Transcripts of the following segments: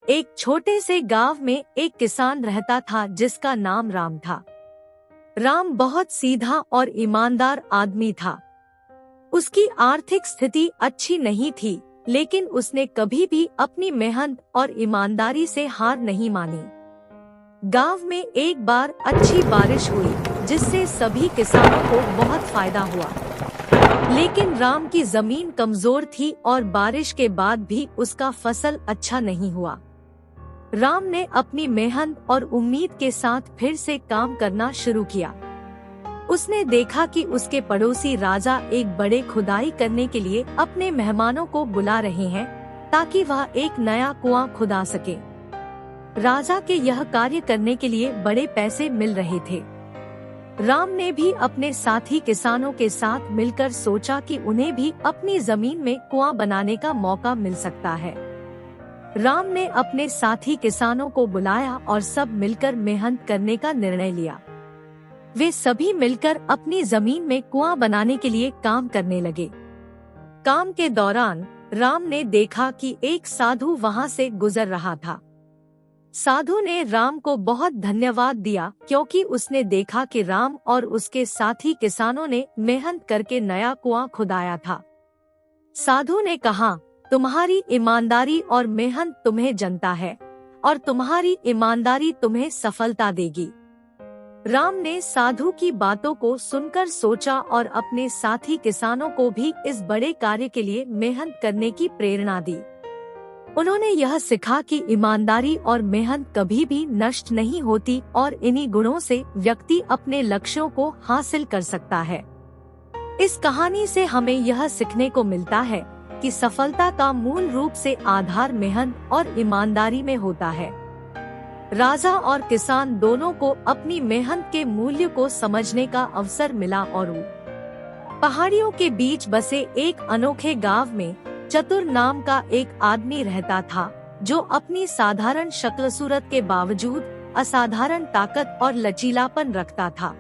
एक छोटे से गांव में एक किसान रहता था जिसका नाम राम था। राम बहुत सीधा और ईमानदार आदमी था। उसकी आर्थिक स्थिति अच्छी नहीं थी, लेकिन उसने कभी भी अपनी मेहनत और ईमानदारी से हार नहीं मानी। गांव में एक बार अच्छी बारिश हुई, जिससे सभी किसानों को बहुत फायदा हुआ। लेकिन राम की जमीन कमजोर थी और बारिश के बाद भी उसका फसल अच्छा नहीं हुआ। राम ने अपनी मेहनत और उम्मीद के साथ फिर से काम करना शुरू किया। उसने देखा कि उसके पड़ोसी राजा एक बड़े खुदाई करने के लिए अपने मेहमानों को बुला रहे हैं, ताकि वह एक नया कुआं खुदा सके। राजा के यह कार्य करने के लिए बड़े पैसे मिल रहे थे। राम ने भी अपने साथी किसानों के साथ मिलकर सोचा कि उन्हें भी अपनी जमीन में कुआं बनाने का मौका मिल सकता है। राम ने अपने साथी किसानों को बुलाया और सब मिलकर मेहनत करने का निर्णय लिया। वे सभी मिलकर अपनी जमीन में कुआं बनाने के लिए काम करने लगे। काम के दौरान राम ने देखा कि एक साधु वहां से गुजर रहा था। साधु ने राम को बहुत धन्यवाद दिया, क्योंकि उसने देखा कि राम और उसके साथी किसानों ने मेहनत करके नया कुआं खुदाया था। साधु ने कहा, तुम्हारी ईमानदारी और मेहनत तुम्हें जनता है और तुम्हारी ईमानदारी तुम्हें सफलता देगी। राम ने साधु की बातों को सुनकर सोचा और अपने साथी किसानों को भी इस बड़े कार्य के लिए मेहनत करने की प्रेरणा दी। उन्होंने यह सीखा कि ईमानदारी और मेहनत कभी भी नष्ट नहीं होती और इन्हीं गुणों से व्यक्ति अपने लक्ष्यों को हासिल कर सकता है। इस कहानी से हमें यह सीखने को मिलता है कि सफलता का मूल रूप से आधार मेहनत और ईमानदारी में होता है। राजा और किसान दोनों को अपनी मेहनत के मूल्य को समझने का अवसर मिला और पहाड़ियों के बीच बसे एक अनोखे गांव में चतुर नाम का एक आदमी रहता था, जो अपनी साधारण शक्ल सूरत के बावजूद असाधारण ताकत और लचीलापन रखता था।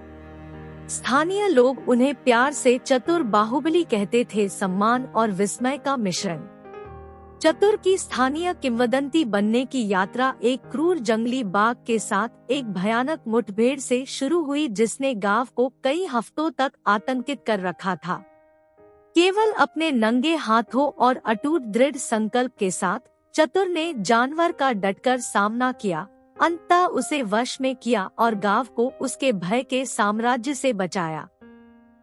स्थानीय लोग उन्हें प्यार से चतुर बाहुबली कहते थे, सम्मान और विस्मय का मिश्रण। चतुर की स्थानीय किंवदंती बनने की यात्रा एक क्रूर जंगली बाघ के साथ एक भयानक मुठभेड़ से शुरू हुई, जिसने गांव को कई हफ्तों तक आतंकित कर रखा था। केवल अपने नंगे हाथों और अटूट दृढ़ संकल्प के साथ चतुर ने जानवर का डटकर सामना किया, अंततः उसे वश में किया और गांव को उसके भय के साम्राज्य से बचाया।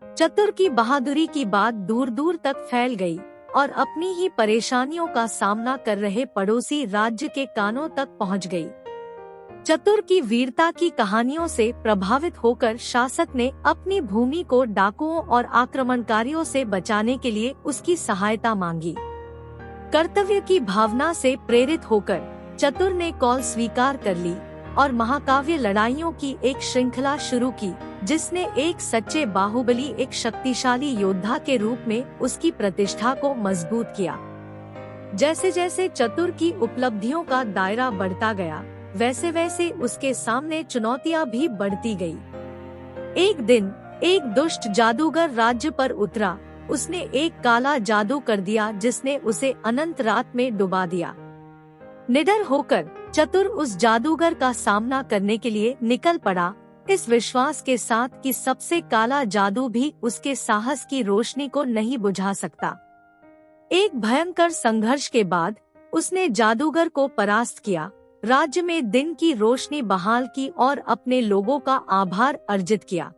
चतुर की बहादुरी की बात दूर दूर तक फैल गई और अपनी ही परेशानियों का सामना कर रहे पड़ोसी राज्य के कानों तक पहुंच गई। चतुर की वीरता की कहानियों से प्रभावित होकर शासक ने अपनी भूमि को डाकुओं और आक्रमणकारियों से बचाने के लिए उसकी सहायता मांगी। कर्तव्य की भावना से प्रेरित होकर चतुर ने कॉल स्वीकार कर ली और महाकाव्य लड़ाइयों की एक श्रृंखला शुरू की, जिसने एक सच्चे बाहुबली, एक शक्तिशाली योद्धा के रूप में उसकी प्रतिष्ठा को मजबूत किया। जैसे जैसे चतुर की उपलब्धियों का दायरा बढ़ता गया, वैसे वैसे उसके सामने चुनौतियां भी बढ़ती गई। एक दिन एक दुष्ट जादूगर राज्य पर उतरा। उसने एक काला जादू कर दिया, जिसने उसे अनंत रात में डुबा दिया। निडर होकर चतुर उस जादूगर का सामना करने के लिए निकल पड़ा, इस विश्वास के साथ कि सबसे काला जादू भी उसके साहस की रोशनी को नहीं बुझा सकता। एक भयंकर संघर्ष के बाद उसने जादूगर को परास्त किया, राज्य में दिन की रोशनी बहाल की और अपने लोगों का आभार अर्जित किया।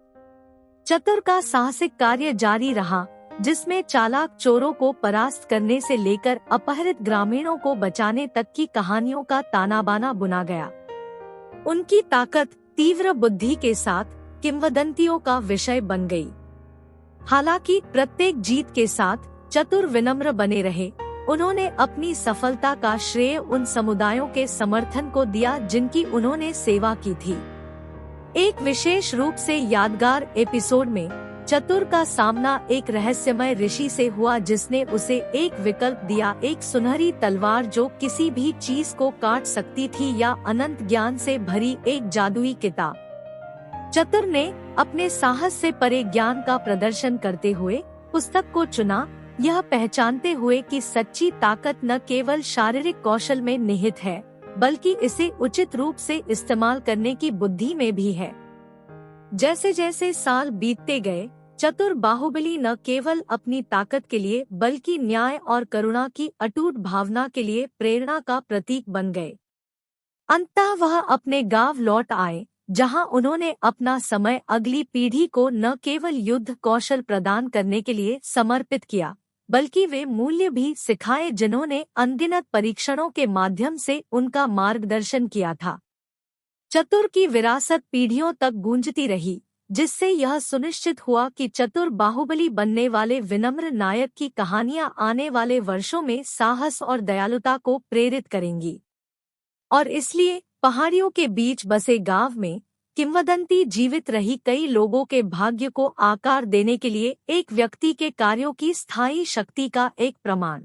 चतुर का साहसिक कार्य जारी रहा, जिसमें चालाक चोरों को परास्त करने से लेकर अपहरित ग्रामीणों को बचाने तक की कहानियों का ताना बाना बुना गया। उनकी ताकत, तीव्र बुद्धि के साथ किंवदंतियों का विषय बन गई। हालांकि प्रत्येक जीत के साथ चतुर विनम्र बने रहे। उन्होंने अपनी सफलता का श्रेय उन समुदायों के समर्थन को दिया जिनकी उन्होंने सेवा की थी। एक विशेष रूप से यादगार एपिसोड में चतुर का सामना एक रहस्यमय ऋषि से हुआ, जिसने उसे एक विकल्प दिया, एक सुनहरी तलवार जो किसी भी चीज को काट सकती थी, या अनंत ज्ञान से भरी एक जादुई किताब। चतुर ने अपने साहस से परे ज्ञान का प्रदर्शन करते हुए पुस्तक को चुना, यह पहचानते हुए कि सच्ची ताकत न केवल शारीरिक कौशल में निहित है, बल्कि इसे उचित रूप से इस्तेमाल करने की बुद्धि में भी है। जैसे जैसे साल बीतते गए, चतुर बाहुबली न केवल अपनी ताकत के लिए बल्कि न्याय और करुणा की अटूट भावना के लिए प्रेरणा का प्रतीक बन गए। अंततः वह अपने गांव लौट आए, जहां उन्होंने अपना समय अगली पीढ़ी को न केवल युद्ध कौशल प्रदान करने के लिए समर्पित किया, बल्कि वे मूल्य भी सिखाए जिन्होंने अनगिनत परीक्षणों के माध्यम से उनका मार्गदर्शन किया था। चतुर की विरासत पीढ़ियों तक गूंजती रही, जिससे यह सुनिश्चित हुआ कि चतुर बाहुबली बनने वाले विनम्र नायक की कहानियां आने वाले वर्षों में साहस और दयालुता को प्रेरित करेंगी। और इसलिए पहाड़ियों के बीच बसे गांव में किंवदंती जीवित रही, कई लोगों के भाग्य को आकार देने के लिए एक व्यक्ति के कार्यों की स्थायी शक्ति का एक प्रमाण।